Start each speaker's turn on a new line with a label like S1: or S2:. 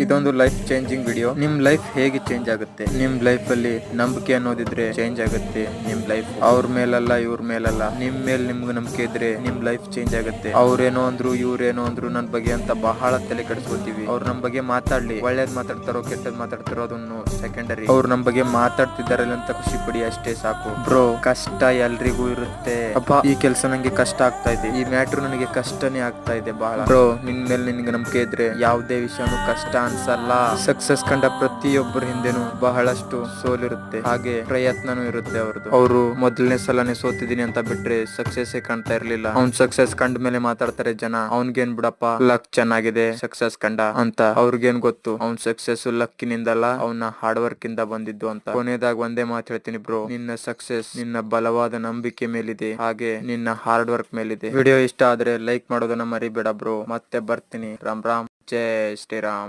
S1: ಇದೊಂದು life changing video. ನಿಮ್ life ಹೇಗೆ ಚೇಂಜ್ ಆಗುತ್ತೆ? ನಿಮ್ ಲೈಫ್ ಅಲ್ಲಿ ನಂಬಿಕೆ ಅನ್ನೋದಿದ್ರೆ ಚೇಂಜ್ ಆಗುತ್ತೆ ನಿಮ್ ಲೈಫ್. ಅವ್ರ ಮೇಲಲ್ಲ ಇವ್ರ ಮೇಲಲ್ಲ, ನಿಮ್ ಮೇಲ್ ನಿಮ್ಗೆ ನಂಬಿಕೆ ಇದ್ರೆ ನಿಮ್ ಲೈಫ್ ಚೇಂಜ್ ಆಗುತ್ತೆ. ಅವ್ರೇನೋ ಅಂದ್ರು ಇವ್ರೇನೋ ಅಂದ್ರು ನನ್ ಬಗ್ಗೆ ಅಂತ ಬಹಳ ತಲೆ ಕೆಡಿಸ್ಕೊತೀವಿ. ಅವ್ರ ನಮ್ ಬಗ್ಗೆ ಮಾತಾಡ್ಲಿ, ಒಳ್ಳೇದ್ ಮಾತಾಡ್ತಾರೋ ಕೆಟ್ಟದ್ ಮಾತಾಡ್ತಾರೋ ಅದನ್ನು ಸೆಕೆಂಡರಿ. ಅವ್ರು ನಮ್ ಬಗ್ಗೆ ಮಾತಾಡ್ತಿದಾರಲ್ಲ ಅಂತ ಖುಷಿ ಪಡಿ ಅಷ್ಟೇ ಸಾಕು. ಬ್ರೋ, ಕಷ್ಟ ಎಲ್ರಿಗೂ ಇರುತ್ತೆ. ಅಪ್ಪ, ಈ ಕೆಲ್ಸ ನಂಗೆ ಕಷ್ಟ ಆಗ್ತಾ ಇದೆ, ಈ ಮ್ಯಾಟ್ರು ನನಗೆ ಕಷ್ಟನೇ ಆಗ್ತಾ ಇದೆ ಬಹಳ. ಬ್ರೋ, ನಿನ್ ಮೇಲೆ ನಿನ್ಗೆ ನಂಬಿಕೆ ಇದ್ರೆ ಯಾವ್ದೇ ವಿಷಯನೂ ಕಷ್ಟ ಅನ್ಸಲ್ಲ. ಸಕ್ಸಸ್ ಕಂಡ ಪ್ರತಿಯೊಬ್ಬರ ಹಿಂದೆನೂ ಬಹಳಷ್ಟು ಸೋಲಿರುತ್ತೆ, ಹಾಗೆ ಪ್ರಯತ್ನನೂ ಇರುತ್ತೆ ಅವ್ರದ್ದು. ಅವರು ಮೊದಲನೇ ಸಲನೇ ಸೋತಿದೀನಿ ಅಂತ ಬಿಟ್ರೆ ಸಕ್ಸಸ್ ಕಾಣ್ತಾ ಇರ್ಲಿಲ್ಲ. ಅವ್ನ್ ಸಕ್ಸಸ್ ಕಂಡ ಮೇಲೆ ಮಾತಾಡ್ತಾರೆ ಜನ, ಅವ್ನ್ಗೇನ್ ಬಿಡಪ್ಪ ಲಕ್ ಚೆನ್ನಾಗಿದೆ ಸಕ್ಸಸ್ ಕಂಡ ಅಂತ. ಅವ್ರಿಗೇನ್ ಗೊತ್ತು ಅವ್ನ್ ಸಕ್ಸಸ್ ಲಕ್ಕಿನಿಂದಲ್ಲ, ಅವನ ಹಾರ್ಡ್ ವರ್ಕ್ ಇಂದ ಬಂದಿದ್ದು ಅಂತ. ಕೊನೆದಾಗ ಒಂದೇ ಮಾತು ಹೇಳ್ತೀನಿ ಬ್ರೋ, ನಿನ್ನ ಸಕ್ಸಸ್ ನಿನ್ನ ಬಲವಾದ ನಂಬಿಕೆ ಮೇಲಿದೆ, ಹಾಗೆ ನಿನ್ನ ಹಾರ್ಡ್ ವರ್ಕ್ ಮೇಲಿದೆ. ವಿಡಿಯೋ ಇಷ್ಟ ಆದ್ರೆ ಲೈಕ್ ಮಾಡೋದನ್ನ ಮರಿಬೇಡ ಬ್ರೋ. ಮತ್ತೆ ಬರ್ತೀನಿ. ರಾಮ್ ರಾಮ್, ಜೈ ಶ್ರೀರಾಮ್.